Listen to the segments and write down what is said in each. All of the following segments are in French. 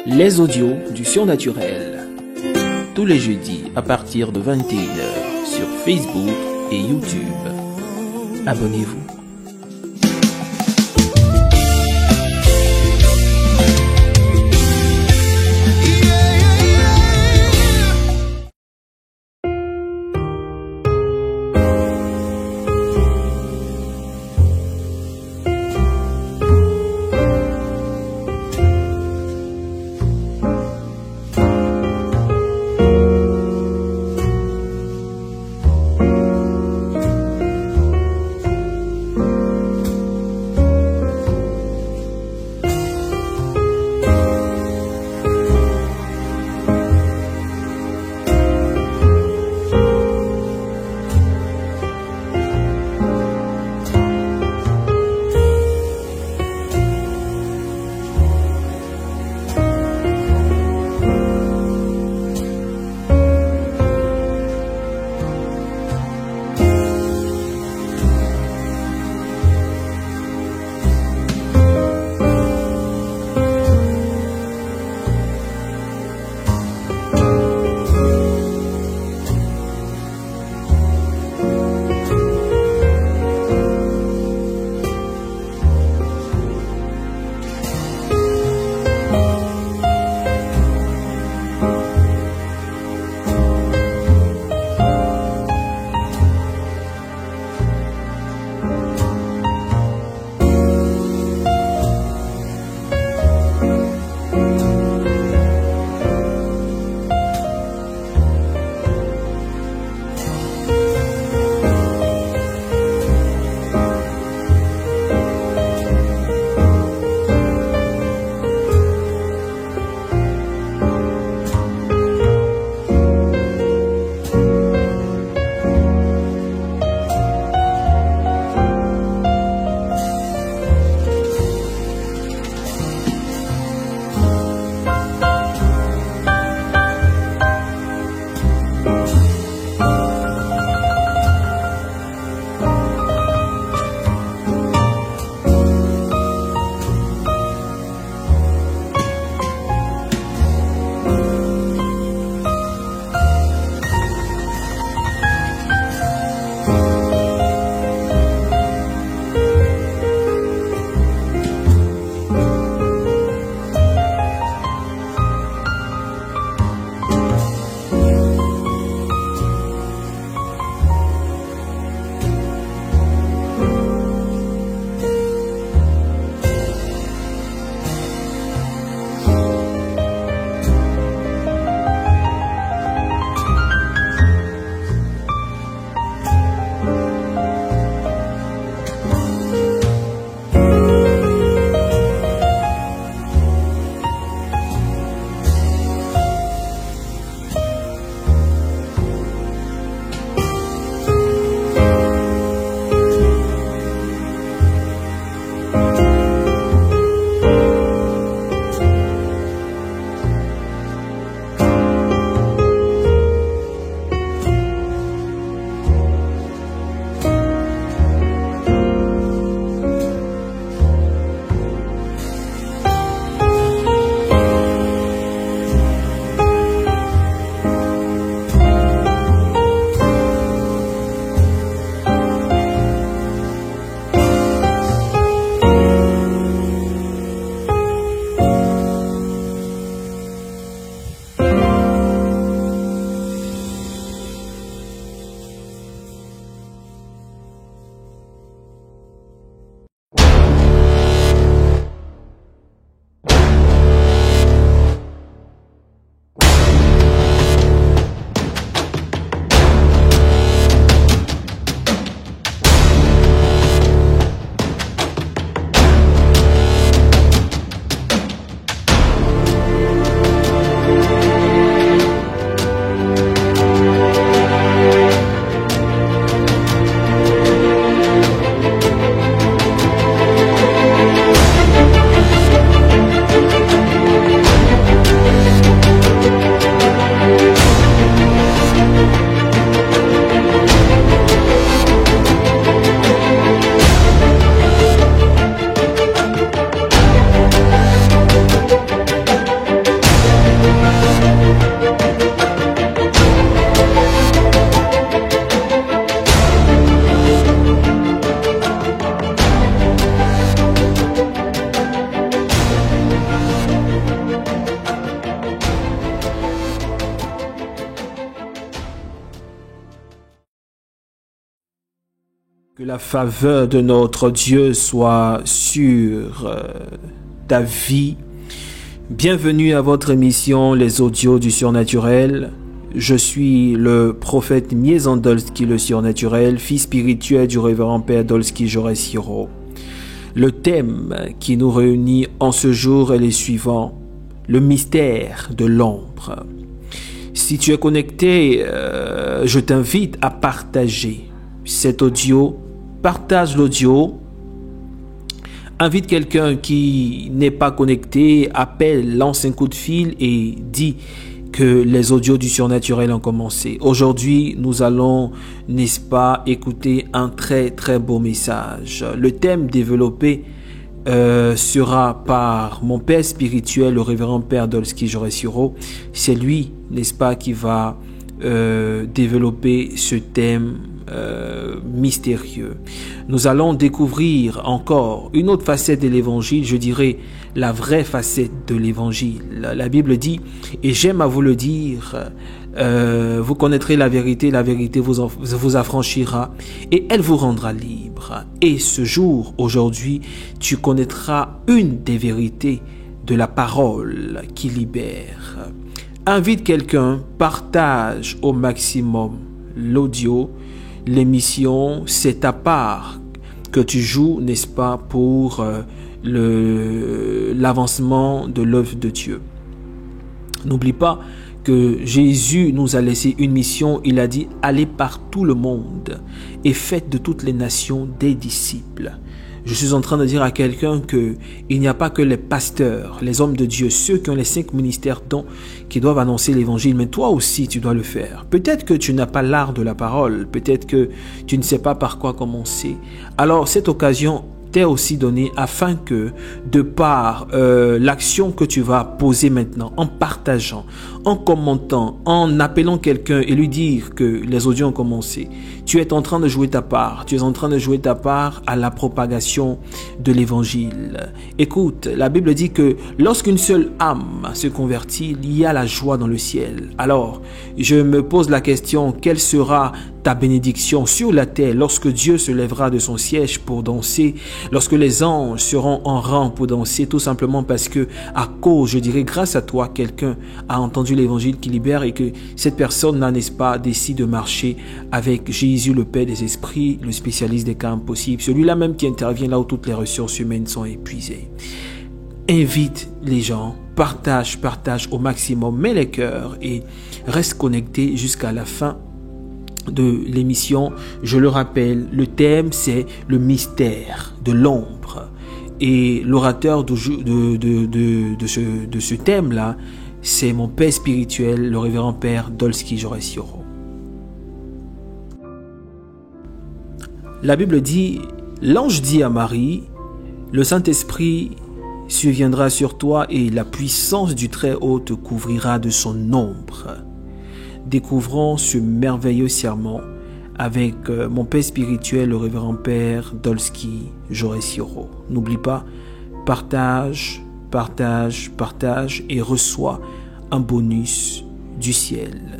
Les audios du surnaturel. Tous les jeudis à partir de 21h sur Facebook et YouTube. Abonnez-vous. la faveur de notre Dieu soit sur ta vie. Bienvenue à votre émission Les Audios du Surnaturel. Je suis le prophète Miezan Dolski le Surnaturel, fils spirituel du révérend Père Dolski Joresiro. Le thème qui nous réunit en ce jour est le suivant: le mystère de l'ombre. Si tu es connecté, je t'invite à partager cet audio. Partage l'audio. Invite quelqu'un qui n'est pas connecté, appelle, lance un coup de fil et dit que les audios du surnaturel ont commencé. Aujourd'hui, nous allons, n'est-ce pas, écouter un très très beau message. Le thème développé sera par mon père spirituel, le révérend Père Dolski Joresiro. C'est lui, n'est-ce pas, qui va développer ce thème mystérieux. Nous allons découvrir encore une autre facette de l'évangile, je dirais la vraie facette de l'évangile. La Bible dit, et j'aime à vous le dire, vous connaîtrez la vérité vous affranchira et elle vous rendra libre. Et ce jour, aujourd'hui, tu connaîtras une des vérités de la parole qui libère. Invite quelqu'un, partage au maximum l'audio. L'émission, c'est ta part que tu joues, n'est-ce pas, pour l'avancement de l'œuvre de Dieu. N'oublie pas que Jésus nous a laissé une mission. Il a dit: allez par tout le monde et faites de toutes les nations des disciples. Je suis en train de dire à quelqu'un que il n'y a pas que les pasteurs, les hommes de Dieu, ceux qui ont les 5 ministères dons, qui doivent annoncer l'évangile, mais toi aussi tu dois le faire. Peut-être que tu n'as pas l'art de la parole, peut-être que tu ne sais pas par quoi commencer. Alors cette occasion t'est aussi donnée afin que, de par l'action que tu vas poser maintenant, en partageant, en commentant, en appelant quelqu'un et lui dire que les audios ont commencé, tu es en train de jouer ta part. Tu es en train de jouer ta part à la propagation de l'évangile. Écoute, la Bible dit que lorsqu'une seule âme se convertit, il y a la joie dans le ciel. Alors, je me pose la question, quelle sera ta bénédiction sur la terre lorsque Dieu se lèvera de son siège pour danser, lorsque les anges seront en rang pour danser, tout simplement parce que, à cause, je dirais, grâce à toi, quelqu'un a entendu l'évangile qui libère et que cette personne-là, n'est-ce pas, décide de marcher avec Jésus, le Père des esprits, le spécialiste des cas impossibles, celui-là même qui intervient là où toutes les ressources humaines sont épuisées. Invite les gens, partage au maximum, mets les cœurs et reste connecté jusqu'à la fin de l'émission. Je le rappelle, le thème c'est le mystère de l'ombre et l'orateur de ce thème-là, c'est mon père spirituel, le révérend Père Dolski Joresiro. La Bible dit, l'ange dit à Marie, le Saint-Esprit surviendra sur toi et la puissance du Très-Haut te couvrira de son ombre. Découvrons ce merveilleux serment avec mon père spirituel, le révérend Père Dolski Joresiro. N'oublie pas, partage et reçois un bonus du ciel,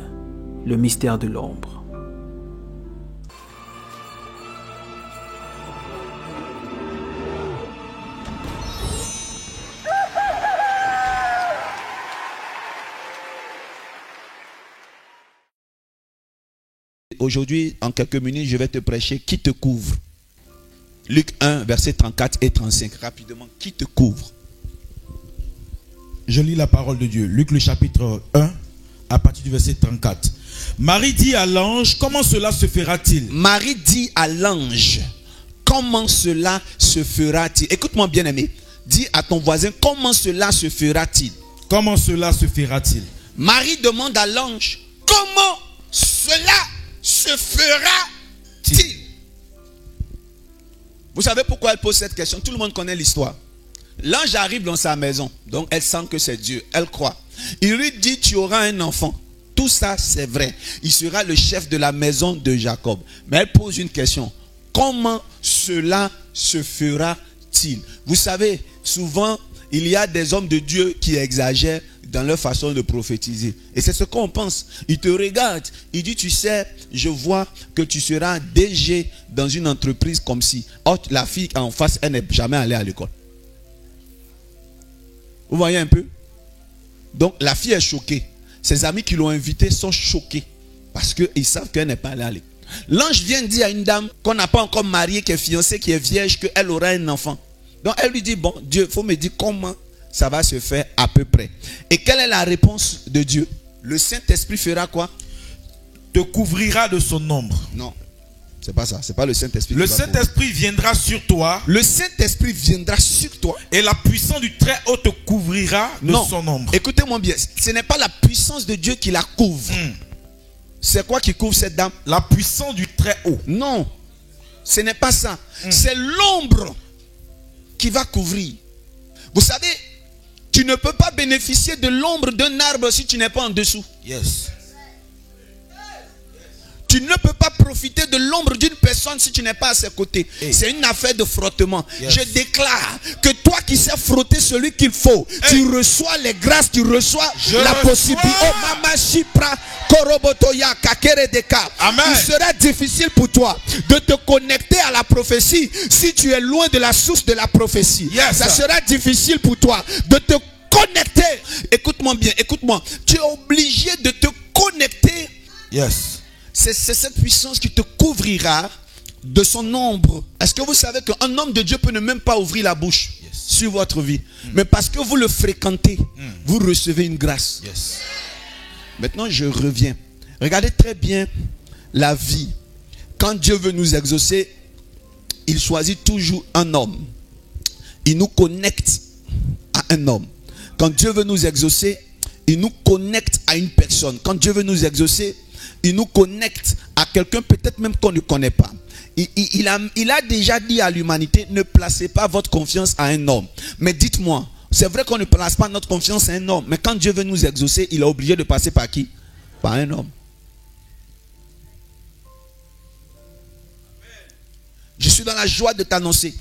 le mystère de l'ombre. Aujourd'hui, en quelques minutes, je vais te prêcher qui te couvre. Luc 1, versets 34 et 35. Rapidement, qui te couvre? Je lis la parole de Dieu. Luc le chapitre 1, à partir du verset 34. Marie dit à l'ange, comment cela se fera-t-il? Marie dit à l'ange, comment cela se fera-t-il? Écoute-moi bien aimé. Dis à ton voisin, comment cela se fera-t-il? Comment cela se fera-t-il? Marie demande à l'ange, comment cela se fera-t-il? Vous savez pourquoi elle pose cette question? Tout le monde connaît l'histoire. L'ange arrive dans sa maison, donc elle sent que c'est Dieu, elle croit. Il lui dit, tu auras un enfant. Tout ça, c'est vrai. Il sera le chef de la maison de Jacob. Mais elle pose une question. Comment cela se fera-t-il? Vous savez, souvent, il y a des hommes de Dieu qui exagèrent, dans leur façon de prophétiser. Et c'est ce qu'on pense. Il te regarde, il dit, tu sais, je vois que tu seras DG dans une entreprise comme si. Oh, la fille en face, elle n'est jamais allée à l'école. Vous voyez un peu? Donc la fille est choquée. Ses amis qui l'ont invitée sont choqués parce qu'ils savent qu'elle n'est pas allée à l'école. L'ange vient dire à une dame qu'on n'a pas encore mariée, qui est fiancée, qui est vierge, qu'elle aura un enfant. Donc elle lui dit, bon, Dieu, il faut me dire comment ça va se faire à peu près. Et quelle est la réponse de Dieu? Le Saint-Esprit fera quoi? Te couvrira de son ombre. Non, c'est pas ça. C'est pas le Saint-Esprit. Le Saint-Esprit viendra sur toi. Le Saint-Esprit viendra sur toi. Et la puissance du Très-Haut te couvrira de son ombre. Écoutez-moi bien. Ce n'est pas la puissance de Dieu qui la couvre. C'est quoi qui couvre cette dame? La puissance du Très-Haut. Non, ce n'est pas ça. C'est l'ombre qui va couvrir. Vous savez, tu ne peux pas bénéficier de l'ombre d'un arbre si tu n'es pas en dessous. Yes. Tu ne peux pas profiter de l'ombre d'une personne si tu n'es pas à ses côtés. Hey. C'est une affaire de frottement. Yes. Je déclare que toi qui sais frotter celui qu'il faut, tu reçois les grâces, tu reçois la possibilité. Oh, Mama Shipra, Korobotoya, Kakere Deka. Il sera difficile pour toi de te connecter à la prophétie si tu es loin de la source de la prophétie. Yes. Ça sera difficile pour toi de te connecter. Écoute-moi bien, écoute-moi. Tu es obligé de te connecter. Yes. C'est cette puissance qui te couvrira de son ombre. Est-ce que vous savez qu'un homme de Dieu peut ne même pas ouvrir la bouche sur votre vie, mais parce que vous le fréquentez, vous recevez une grâce. Yes. Maintenant, je reviens. Regardez très bien la vie. Quand Dieu veut nous exaucer, il choisit toujours un homme. Il nous connecte à un homme. Quand Dieu veut nous exaucer, il nous connecte à une personne. Quand Dieu veut nous exaucer, il nous connecte à quelqu'un peut-être même qu'on ne connaît pas. Il a déjà dit à l'humanité, ne placez pas votre confiance à un homme. Mais dites-moi, c'est vrai qu'on ne place pas notre confiance à un homme, mais quand Dieu veut nous exaucer, il est obligé de passer par qui? Par un homme. Je suis dans la joie de t'annoncer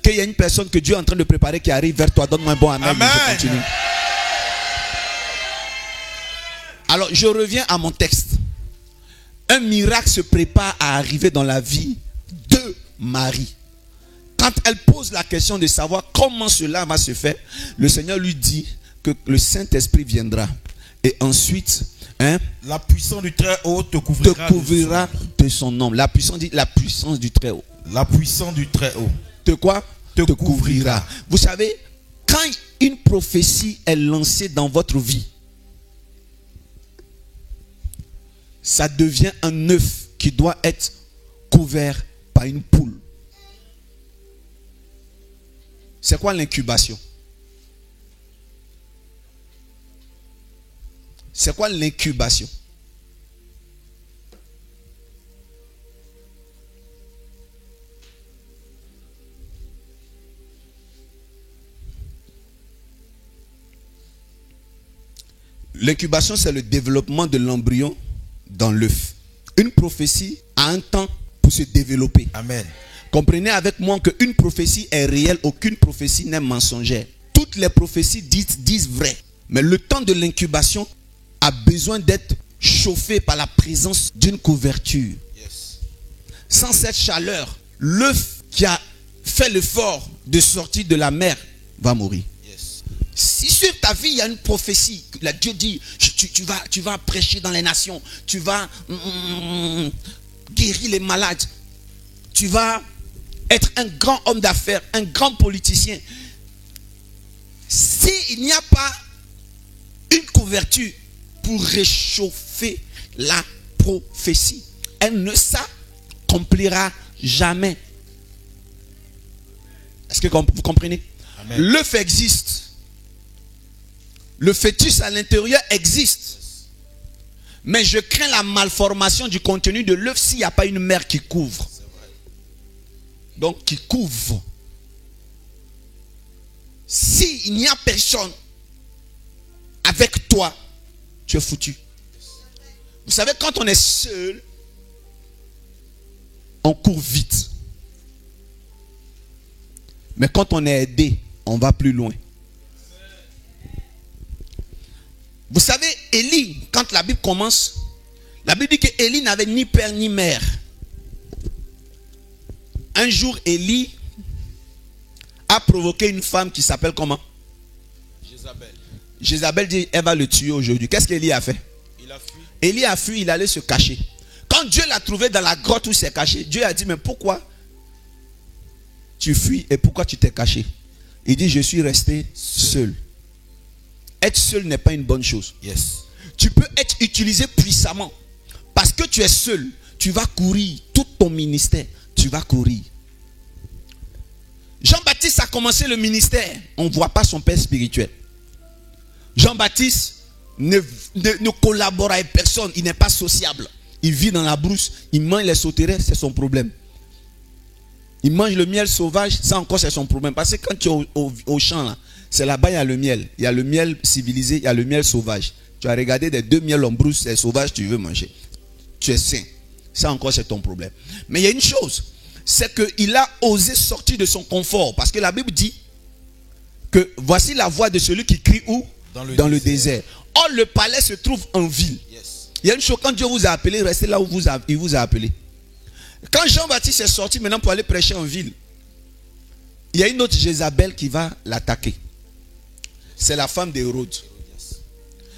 qu'il y a une personne que Dieu est en train de préparer qui arrive vers toi. Donne-moi un bon amen. Amen. Je continue. Alors, je reviens à mon texte. Un miracle se prépare à arriver dans la vie de Marie. Quand elle pose la question de savoir comment cela va se faire, le Seigneur lui dit que le Saint-Esprit viendra. Et ensuite, la puissance du Très-Haut te couvrira de son ombre. La puissance du Très-Haut. La puissance du Très-Haut. Te quoi? Te couvrira. Vous savez, quand une prophétie est lancée dans votre vie, ça devient un œuf qui doit être couvert par une poule. C'est quoi l'incubation? C'est quoi l'incubation? L'incubation, c'est le développement de l'embryon dans l'œuf. Une prophétie a un temps pour se développer. Amen. Comprenez avec moi qu'une prophétie est réelle, aucune prophétie n'est mensongère. Toutes les prophéties disent vrai. Mais le temps de l'incubation a besoin d'être chauffé par la présence d'une couverture. Yes. Sans cette chaleur, l'œuf qui a fait l'effort de sortir de la mer va mourir. Yes. Si sur ta vie il y a une prophétie, Dieu dit tu vas prêcher dans les nations, tu vas guérir les malades, tu vas être un grand homme d'affaires, un grand politicien. S'il n'y a pas une couverture pour réchauffer la prophétie, elle ne s'accomplira jamais. Est-ce que vous comprenez? Amen. L'œuf existe. Le fœtus à l'intérieur existe. Mais je crains la malformation du contenu de l'œuf s'il n'y a pas une mère qui couvre. Donc qui couvre. S'il n'y a personne avec toi, tu es foutu. Vous savez, quand on est seul, on court vite. Mais quand on est aidé, on va plus loin. Vous savez, Élie, quand la Bible commence, la Bible dit que Élie n'avait ni père ni mère. Un jour, Élie a provoqué une femme qui s'appelle comment? Jézabel. Jézabel dit, elle va le tuer aujourd'hui. Qu'est-ce qu'Élie a fait? Il a fui. Élie a fui, il allait se cacher. Quand Dieu l'a trouvé dans la grotte où il s'est caché, Dieu a dit, mais pourquoi tu fuis et pourquoi tu t'es caché? Il dit, je suis resté seul. Être seul n'est pas une bonne chose. Yes. Tu peux être utilisé puissamment. Parce que tu es seul, tu vas courir. Tout ton ministère, tu vas courir. Jean-Baptiste a commencé le ministère. On ne voit pas son père spirituel. Jean-Baptiste ne collabore avec personne. Il n'est pas sociable. Il vit dans la brousse. Il mange les sauterelles, c'est son problème. Il mange le miel sauvage, ça encore c'est son problème. Parce que quand tu es au champ, là, c'est là-bas il y a le miel. Il y a le miel civilisé, il y a le miel sauvage. Tu as regardé des deux miels en brousse, c'est sauvage, tu veux manger. Tu es sain. Ça encore c'est ton problème. Mais il y a une chose, c'est qu'il a osé sortir de son confort. Parce que la Bible dit que voici la voix de celui qui crie où? Dans le désert. Or le palais se trouve en ville. Yes. Il y a une chose, quand Dieu vous a appelé, restez là où il vous a appelé. Quand Jean-Baptiste est sorti maintenant pour aller prêcher en ville, il y a une autre Jézabel qui va l'attaquer. C'est la femme d'Hérode.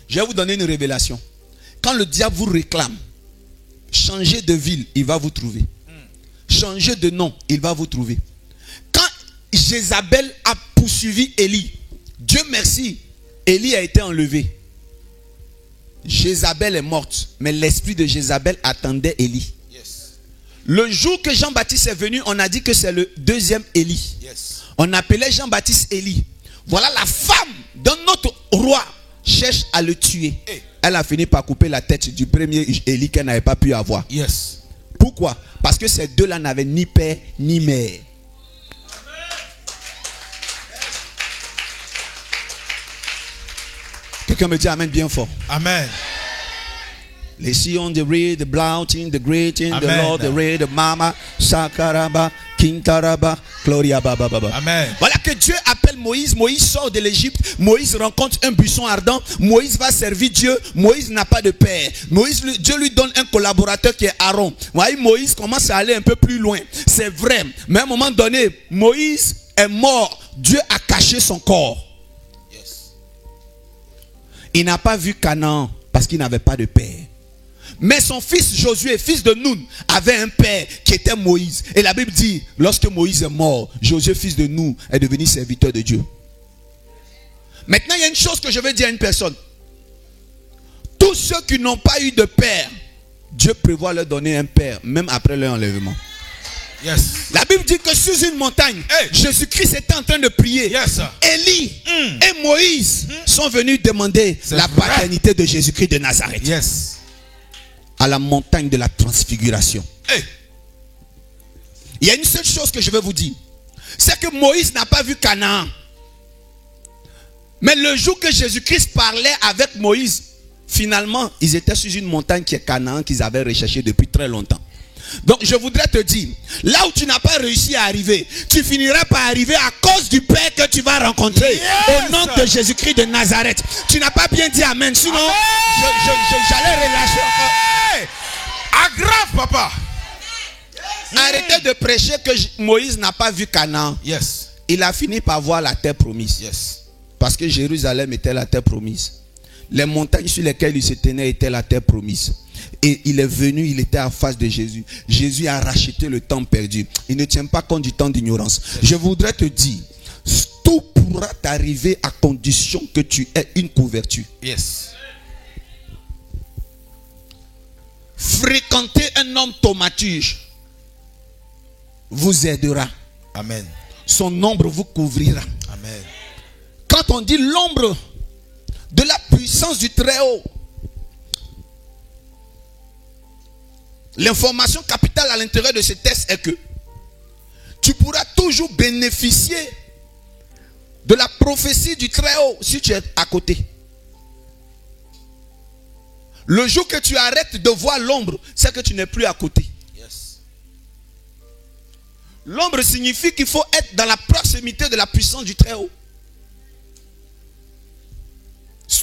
Je vais vous donner une révélation. Quand le diable vous réclame, changez de ville, il va vous trouver. Changez de nom, il va vous trouver. Quand Jézabel a poursuivi Élie, Dieu merci, Élie a été enlevé. Jézabel est morte, mais l'esprit de Jézabel attendait Élie. Le jour que Jean-Baptiste est venu, on a dit que c'est le deuxième Élie. Yes. On appelait Jean-Baptiste Élie. Voilà la femme d'un autre roi cherche à le tuer. Hey. Elle a fini par couper la tête du premier Élie qu'elle n'avait pas pu avoir. Yes. Pourquoi? Parce que ces deux-là n'avaient ni père ni mère. Quelqu'un me dit amen bien fort. Amen. Les Sion, the read, the blouting, the greeting, the Amen. Lord, the read, the mama, Sakaraba, Kintaraba, Gloria Baba Baba. Amen. Voilà que Dieu appelle Moïse. Moïse sort de l'Égypte. Moïse rencontre un buisson ardent. Moïse va servir Dieu. Moïse n'a pas de père. Dieu lui donne un collaborateur qui est Aaron. Vous voyez, Moïse commence à aller un peu plus loin. C'est vrai. Mais à un moment donné, Moïse est mort. Dieu a caché son corps. Yes. Il n'a pas vu Canaan parce qu'il n'avait pas de père. Mais son fils Josué, fils de Nun, avait un père qui était Moïse. Et la Bible dit, lorsque Moïse est mort, Josué, fils de Nun, est devenu serviteur de Dieu. Maintenant, il y a une chose que je veux dire à une personne. Tous ceux qui n'ont pas eu de père, Dieu prévoit leur donner un père, même après leur enlèvement. Yes. La Bible dit que sur une montagne, Hey. Jésus-Christ était en train de prier. Yes. Élie et Moïse sont venus demander C'est la vrai. paternité de Jésus-Christ de Nazareth. Yes. À la montagne de la transfiguration. Hey. Il y a une seule chose que je veux vous dire. C'est que Moïse n'a pas vu Canaan. Mais le jour que Jésus-Christ parlait avec Moïse, finalement, ils étaient sur une montagne qui est Canaan, qu'ils avaient recherché depuis très longtemps. Donc je voudrais te dire, là où tu n'as pas réussi à arriver, tu finiras par arriver à cause du Père que tu vas rencontrer. Yes. Au nom de Jésus-Christ de Nazareth. Tu n'as pas bien dit amen, sinon j'allais relâcher encore. Hey. Aggrave, papa. Arrêtez de prêcher que Moïse n'a pas vu Canaan. Yes. Il a fini par voir la terre promise. Yes. Parce que Jérusalem était la terre promise. Les montagnes sur lesquelles il se tenait étaient la terre promise. Et il est venu, il était en face de Jésus. Jésus a racheté le temps perdu. Il ne tient pas compte du temps d'ignorance. Je voudrais te dire, tout pourra t'arriver à condition que tu aies une couverture. Yes. Fréquenter un homme thaumaturge vous aidera. Amen. Son ombre vous couvrira. Amen. Quand on dit l'ombre de la puissance du Très-Haut, l'information capitale à l'intérieur de ce texte est que tu pourras toujours bénéficier de la prophétie du Très-Haut si tu es à côté. Le jour que tu arrêtes de voir l'ombre, c'est que tu n'es plus à côté. Yes. L'ombre signifie qu'il faut être dans la proximité de la puissance du Très-Haut.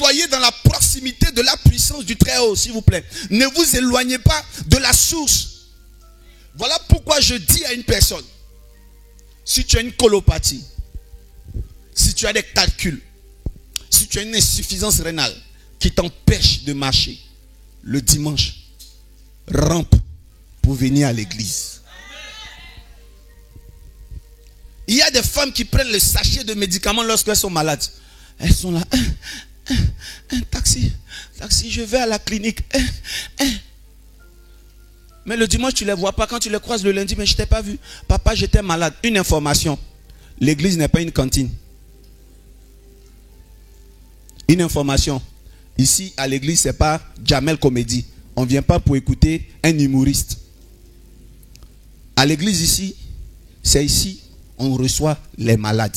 soyez dans la proximité de la puissance du Très-Haut, s'il vous plaît. Ne vous éloignez pas de la source. Voilà pourquoi je dis à une personne, si tu as une colopathie, si tu as des calculs, si tu as une insuffisance rénale qui t'empêche de marcher, le dimanche, rampe pour venir à l'église. Il y a des femmes qui prennent le sachet de médicaments lorsqu'elles sont malades. Elles sont là. Taxi, je vais à la clinique. Mais le dimanche, tu ne les vois pas. Quand tu les croises le lundi, mais je ne t'ai pas vu. Papa, j'étais malade. Une information. L'église n'est pas une cantine. Une information. Ici, à l'église, ce n'est pas Jamel Comédie. On ne vient pas pour écouter un humoriste. À l'église ici, c'est ici, on reçoit les malades.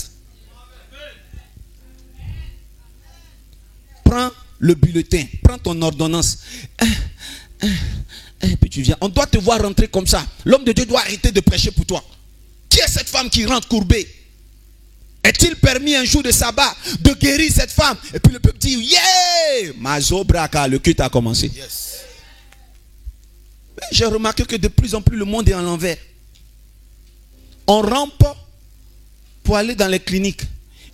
Prends le bulletin, prends ton ordonnance. Et puis tu viens. On doit te voir rentrer comme ça. L'homme de Dieu doit arrêter de prêcher pour toi. Qui est cette femme qui rentre courbée? Est-il permis un jour de sabbat de guérir cette femme? Et puis le peuple dit, yeah! Mazo Braka, le culte a commencé. Yes. J'ai remarqué que de plus en plus le monde est en l'envers. On rampe pour aller dans les cliniques.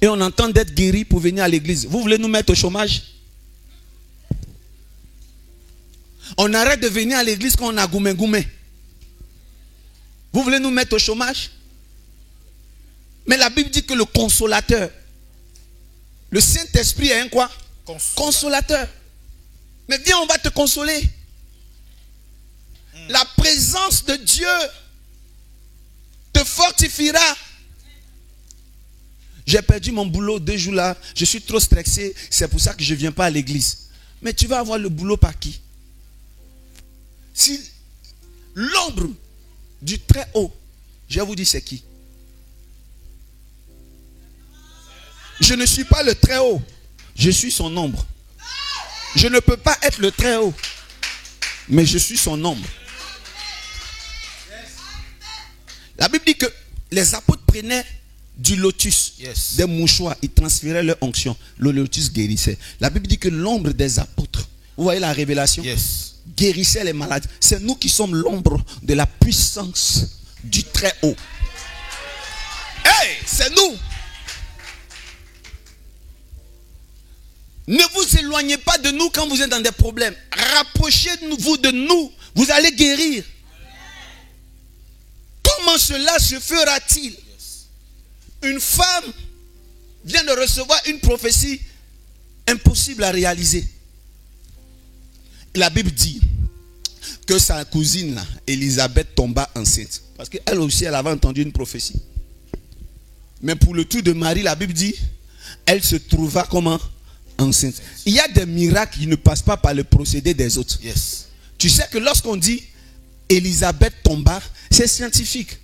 Et on entend d'être guéri pour venir à l'église. Vous voulez nous mettre au chômage? On arrête de venir à l'église quand on a goumé. Vous voulez nous mettre au chômage? Mais la Bible dit que le consolateur, le Saint-Esprit est un quoi? Consolateur. Mais viens, on va te consoler. La présence de Dieu te fortifiera. J'ai perdu mon boulot 2 jours là. Je suis trop stressé. C'est pour ça que je ne viens pas à l'église. Mais tu vas avoir le boulot par qui? Si l'ombre du Très-Haut, je vais vous dire c'est qui? Je ne suis pas le Très-Haut. Je suis son ombre. Je ne peux pas être le Très-Haut. Mais je suis son ombre. La Bible dit que les apôtres prenaient du lotus, des mouchoirs, ils transféraient leur onction. Le lotus guérissait. La Bible dit que l'ombre des apôtres, vous voyez la révélation, guérissait les malades. C'est nous qui sommes l'ombre de la puissance du Très-Haut. Hey, c'est nous. Ne vous éloignez pas de nous quand vous êtes dans des problèmes. Rapprochez-vous de nous. Vous allez guérir. Comment cela se fera-t-il? Une femme vient de recevoir une prophétie impossible à réaliser. La Bible dit que sa cousine, là, Élisabeth, tomba enceinte. Parce qu'elle aussi, elle avait entendu une prophétie. Mais pour le tour de Marie, la Bible dit, elle se trouva comment? Enceinte. Il y a des miracles qui ne passent pas par le procédé des autres. Tu sais que lorsqu'on dit Élisabeth tomba, c'est scientifique.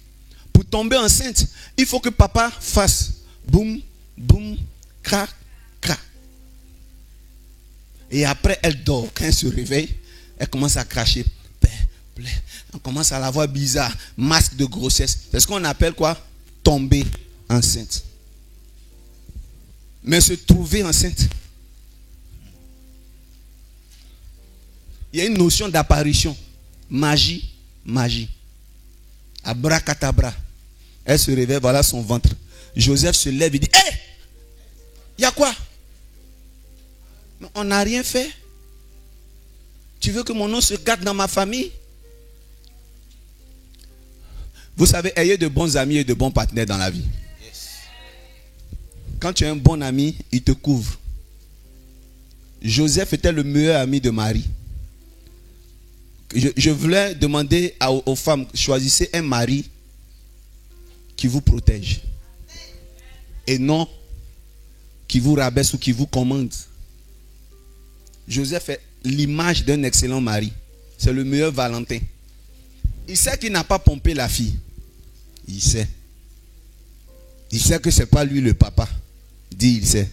Pour tomber enceinte, il faut que papa fasse boum, boum, crac, crac. Et après, elle dort. Quand elle se réveille, elle commence à cracher. On commence à la voir bizarre. Masque de grossesse. C'est ce qu'on appelle quoi? Tomber enceinte. Mais se trouver enceinte. Il y a une notion d'apparition. Magie, magie. Abracadabra. Elle se réveille, voilà son ventre. Joseph se lève et dit, hé, il y a quoi? On n'a rien fait. Tu veux que mon nom se garde dans ma famille? Vous savez, ayez de bons amis et de bons partenaires dans la vie. Quand tu as un bon ami, il te couvre. Joseph était le meilleur ami de Marie. Je voulais demander aux femmes, choisissez un mari qui vous protège. Et non qui vous rabaisse ou qui vous commande. Joseph est l'image d'un excellent mari. C'est le meilleur Valentin. Il sait qu'il n'a pas pompé la fille. Il sait. Il sait que ce n'est pas lui le papa. Dis, il sait.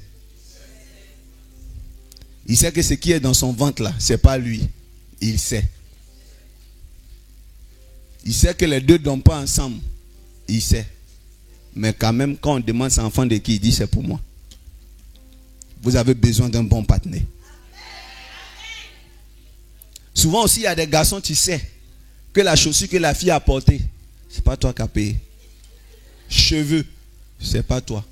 Il sait que ce qui est dans son ventre là, ce n'est pas lui. Il sait. Il sait que les deux ne dorment pas ensemble. Il sait. Mais quand même, quand on demande c'est enfant de qui, il dit c'est pour moi. vous avez besoin d'un bon partenaire. Souvent aussi, il y a des garçons, tu sais, que la chaussure que la fille a portée, c'est pas toi qui as payé. Cheveux, c'est pas toi.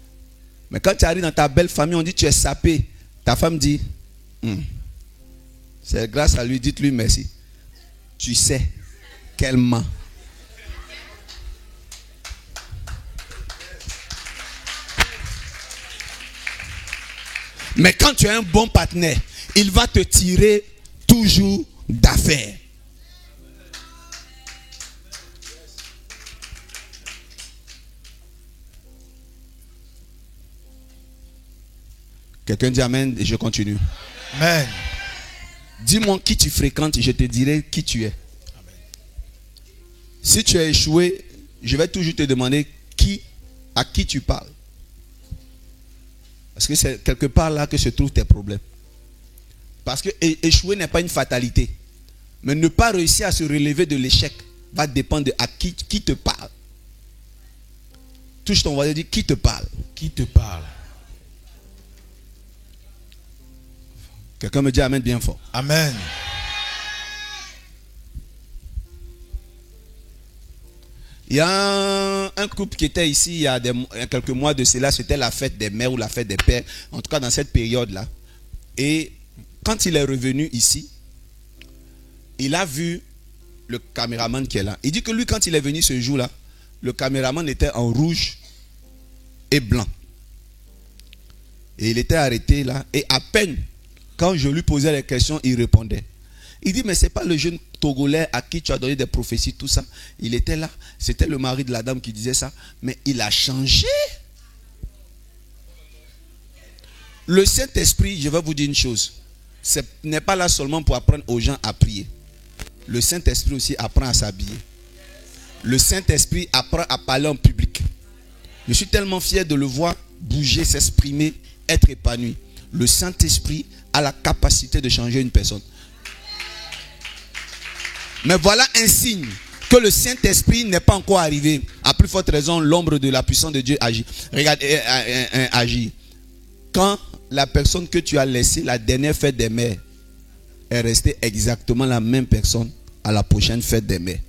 Mais quand tu arrives dans ta belle famille, on dit tu es sapé. Ta femme dit, c'est grâce à lui, dites-lui merci. Tu sais qu'elle ment. Mais quand tu as un bon partenaire, il va te tirer toujours d'affaire. Quelqu'un dit amen et je continue. Amen. Dis-moi qui tu fréquentes, je te dirai qui tu es. Amen. Si tu as échoué, je vais toujours te demander à qui tu parles. Parce que c'est quelque part là que se trouvent tes problèmes. Parce que échouer n'est pas une fatalité. Mais ne pas réussir à se relever de l'échec va dépendre de à qui te parle. Touche ton voisin et dis qui te parle. Qui te parle? Quelqu'un me dit amen bien fort. Amen. Il y a un couple qui était ici il y a quelques mois de cela, c'était la fête des mères ou la fête des pères, en tout cas dans cette période-là. Et quand il est revenu ici, il a vu le caméraman qui est là. Il dit que lui, quand il est venu ce jour-là, le caméraman était en rouge et blanc. Et il était arrêté là, et à peine, quand je lui posais les questions, il répondait. Il dit, mais ce n'est pas le jeune Togolais à qui tu as donné des prophéties, tout ça. Il était là. C'était le mari de la dame qui disait ça. Mais il a changé. Le Saint-Esprit, je vais vous dire une chose. Ce n'est pas là seulement pour apprendre aux gens à prier. Le Saint-Esprit aussi apprend à s'habiller. Le Saint-Esprit apprend à parler en public. Je suis tellement fier de le voir bouger, s'exprimer, être épanoui. Le Saint-Esprit a la capacité de changer une personne. Mais voilà un signe que le Saint-Esprit n'est pas encore arrivé. À plus forte raison, l'ombre de la puissance de Dieu agit. Regardez, agit. Quand la personne que tu as laissée la dernière fête des mères est restée exactement la même personne à la prochaine fête des mères.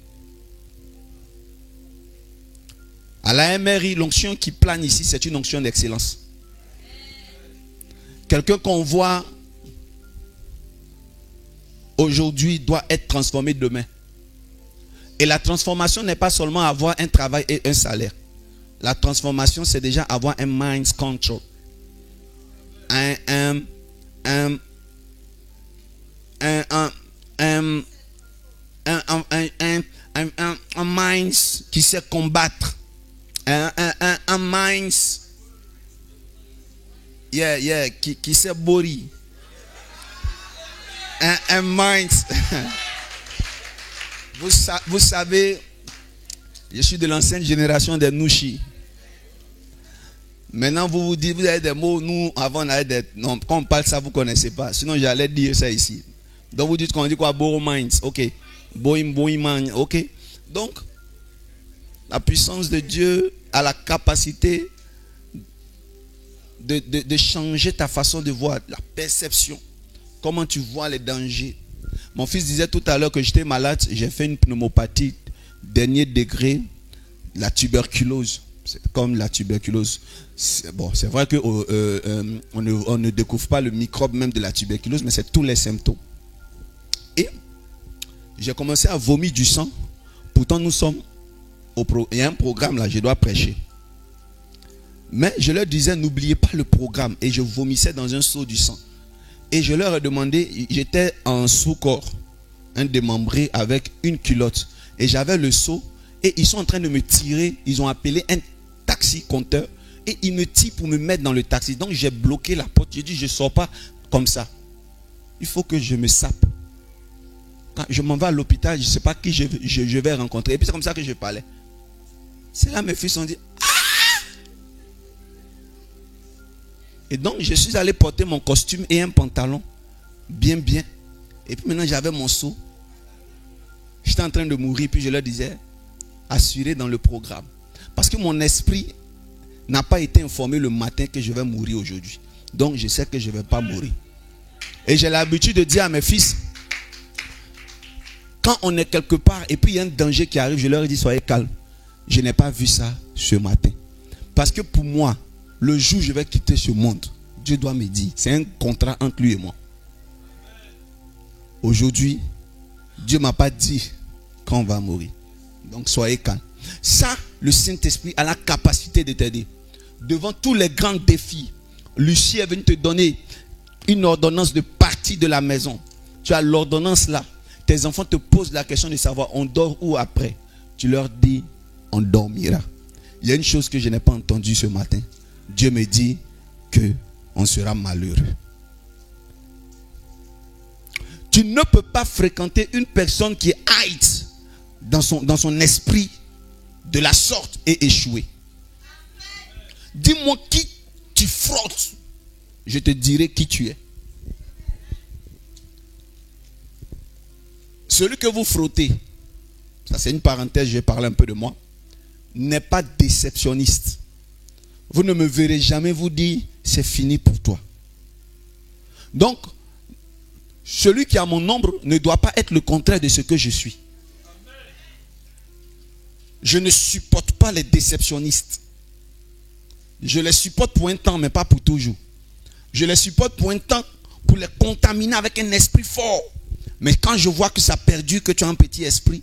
À la MRI, l'onction qui plane ici, c'est une onction d'excellence. Quelqu'un qu'on voit aujourd'hui doit être transformé demain. Et la transformation n'est pas seulement avoir un travail et un salaire. La transformation, c'est déjà avoir un mind control. Un mind qui sait combattre. Un mind qui sait boire. Un mind. Vous savez, je suis de l'ancienne génération des Nushi. Maintenant, vous dites, vous avez des mots, nous, avant, on avait des... Non, quand on parle ça, vous ne connaissez pas. Sinon, j'allais dire ça ici. Donc, vous dites qu'on dit quoi? Boro minds. Ok. Boim mind. Ok. Donc, la puissance de Dieu a la capacité de changer ta façon de voir, la perception. Comment tu vois les dangers. Mon fils disait tout à l'heure que j'étais malade, j'ai fait une pneumopathie dernier degré, la tuberculose. C'est comme la tuberculose. Bon, c'est vrai qu'on on ne découvre pas le microbe même de la tuberculose, mais c'est tous les symptômes. Et j'ai commencé à vomir du sang. Pourtant, nous sommes il y a un programme là, je dois prêcher. Mais je leur disais, n'oubliez pas le programme. Et je vomissais dans un seau du sang. Et je leur ai demandé, j'étais en sous-corps, un démembré avec une culotte. Et j'avais le seau. Et ils sont en train de me tirer. Ils ont appelé un taxi compteur. Et ils me tirent pour me mettre dans le taxi. Donc j'ai bloqué la porte. J'ai dit, je ne sors pas comme ça. Il faut que je me sape. Quand je m'en vais à l'hôpital, je ne sais pas qui je vais rencontrer. Et puis c'est comme ça que je parlais. C'est là mes fils ont dit, ah! Et donc je suis allé porter mon costume et un pantalon. Bien. Et puis maintenant j'avais mon seau. J'étais en train de mourir. Puis je leur disais, assurez dans le programme. Parce que mon esprit n'a pas été informé le matin que je vais mourir aujourd'hui. Donc je sais que je ne vais pas mourir. Et j'ai l'habitude de dire à mes fils, quand on est quelque part et puis il y a un danger qui arrive, je leur dis soyez calmes. Je n'ai pas vu ça ce matin. Parce que pour moi, le jour où je vais quitter ce monde, Dieu doit me dire, c'est un contrat entre lui et moi. Aujourd'hui, Dieu ne m'a pas dit quand on va mourir. Donc soyez calmes. Ça, le Saint-Esprit a la capacité de t'aider. Devant tous les grands défis, Lucie est venue te donner une ordonnance de partie de la maison. Tu as l'ordonnance là. Tes enfants te posent la question de savoir on dort où après. Tu leur dis on dormira. Il y a une chose que je n'ai pas entendue ce matin. Dieu me dit que on sera malheureux. Tu ne peux pas fréquenter une personne qui est haïte dans son esprit de la sorte et échouer. Dis-moi qui tu frottes, je te dirai qui tu es. Celui que vous frottez, ça c'est une parenthèse, je vais parler un peu de moi, n'est pas déceptionniste. Vous ne me verrez jamais vous dire c'est fini pour toi. Donc, celui qui a mon ombre ne doit pas être le contraire de ce que je suis. Je ne supporte pas les déceptionnistes. Je les supporte pour un temps, mais pas pour toujours. Je les supporte pour un temps, pour les contaminer avec un esprit fort. Mais quand je vois que ça perdure, que tu as un petit esprit,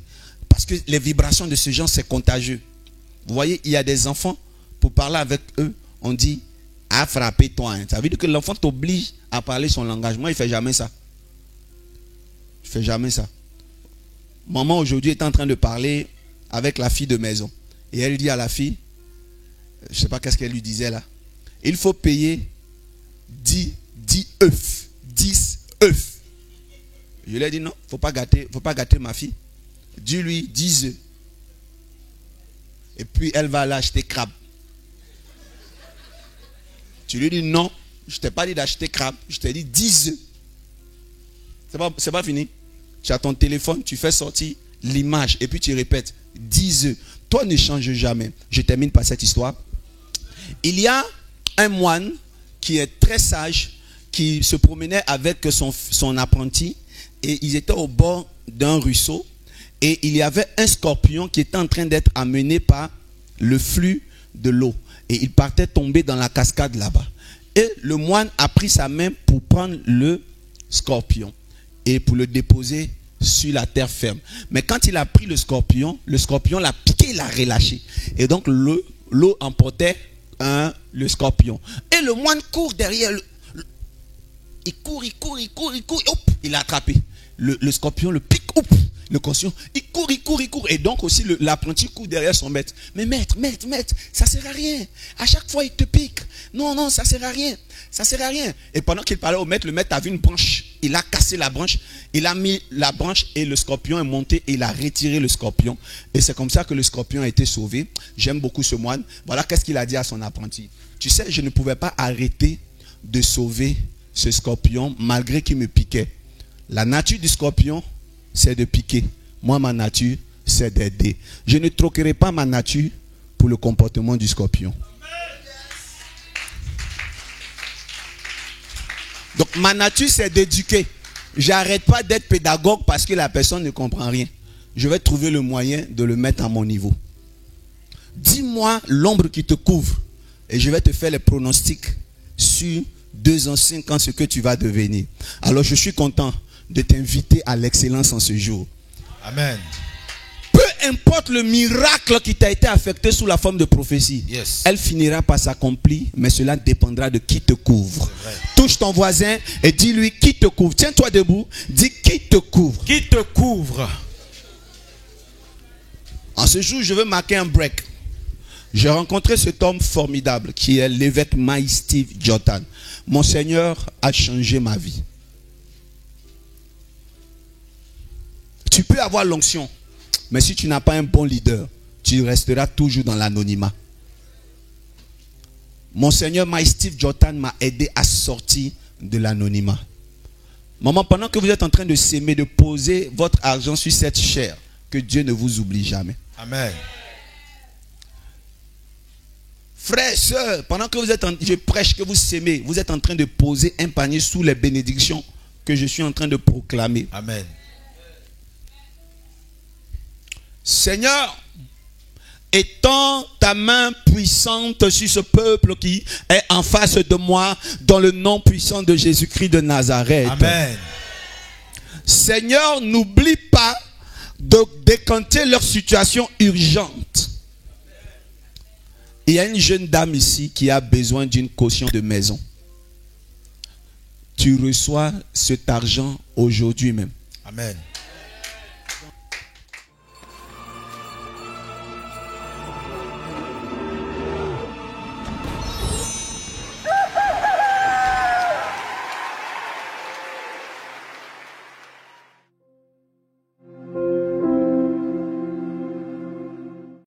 parce que les vibrations de ce genre, c'est contagieux. Vous voyez, il y a des enfants, pour parler avec eux, on dit, à frapper toi. Ça veut dire que l'enfant t'oblige à parler son langage. Moi, il ne fait jamais ça. Je ne fais jamais ça. Maman, aujourd'hui, est en train de parler avec la fille de maison. Et elle dit à la fille, je ne sais pas qu'est-ce qu'elle lui disait là. Il faut payer 10 œufs. 10 œufs. Je lui ai dit non, il ne faut pas gâter ma fille. Dis-lui 10 œufs. Et puis elle va aller acheter crabe. Tu lui dis non, je ne t'ai pas dit d'acheter crabe, je t'ai dit 10 œufs. C'est pas fini. Tu as ton téléphone, tu fais sortir l'image et puis tu répètes 10 œufs. Toi ne change jamais. Je termine par cette histoire. Il y a un moine qui est très sage, qui se promenait avec son apprenti et ils étaient au bord d'un ruisseau et il y avait un scorpion qui était en train d'être amené par le flux de l'eau et il partait tomber dans la cascade là-bas. Et le moine a pris sa main pour prendre le scorpion et pour le déposer sur la terre ferme. Mais quand il a pris le scorpion l'a piqué, il l'a relâché. Et donc l'eau emportait le scorpion. Et le moine court derrière. Il court. Hop, il l'a attrapé. Le scorpion le pique. Hop, le conscient. Il court. Et donc aussi l'apprenti court derrière son maître. Mais maître, ça ne sert à rien. À chaque fois, il te pique. Non, ça ne sert à rien. Ça sert à rien. Et pendant qu'il parlait au maître, le maître a vu une branche. Il a cassé la branche. Il a mis la branche et le scorpion est monté. Et il a retiré le scorpion. Et c'est comme ça que le scorpion a été sauvé. J'aime beaucoup ce moine. Voilà qu'est-ce qu'il a dit à son apprenti. Tu sais, je ne pouvais pas arrêter de sauver ce scorpion malgré qu'il me piquait. La nature du scorpion, c'est de piquer. Moi, ma nature, c'est d'aider. Je ne troquerai pas ma nature pour le comportement du scorpion. Donc ma nature c'est d'éduquer. J'arrête pas d'être pédagogue parce que la personne ne comprend rien. Je vais trouver le moyen de le mettre à mon niveau. Dis-moi l'ombre qui te couvre et je vais te faire les pronostics sur 2 ans, 5 ans ce que tu vas devenir. Alors je suis content de t'inviter à l'excellence en ce jour. Amen. Peu importe le miracle qui t'a été affecté sous la forme de prophétie, Yes. elle finira par s'accomplir, mais cela dépendra de qui te couvre. Touche ton voisin et dis-lui qui te couvre. Tiens-toi debout, dis qui te couvre. Qui te couvre? En ce jour, je veux marquer un break. J'ai rencontré cet homme formidable qui est l'évêque Mike Steve Jordan. Mon Seigneur a changé ma vie. Tu peux avoir l'onction, mais si tu n'as pas un bon leader, tu resteras toujours dans l'anonymat. Mon Seigneur Mike Steve Jordan m'a aidé à sortir de l'anonymat. Maman, pendant que vous êtes en train de s'aimer, de poser votre argent sur cette chair, que Dieu ne vous oublie jamais. Amen. Frères, sœurs, pendant que je prêche, que vous s'aimez, vous êtes en train de poser un panier sous les bénédictions que je suis en train de proclamer. Amen. Seigneur, étends ta main puissante sur ce peuple qui est en face de moi, dans le nom puissant de Jésus-Christ de Nazareth. Amen. Seigneur, n'oublie pas de décanter leur situation urgente. Il y a une jeune dame ici qui a besoin d'une caution de maison. Tu reçois cet argent aujourd'hui même. Amen.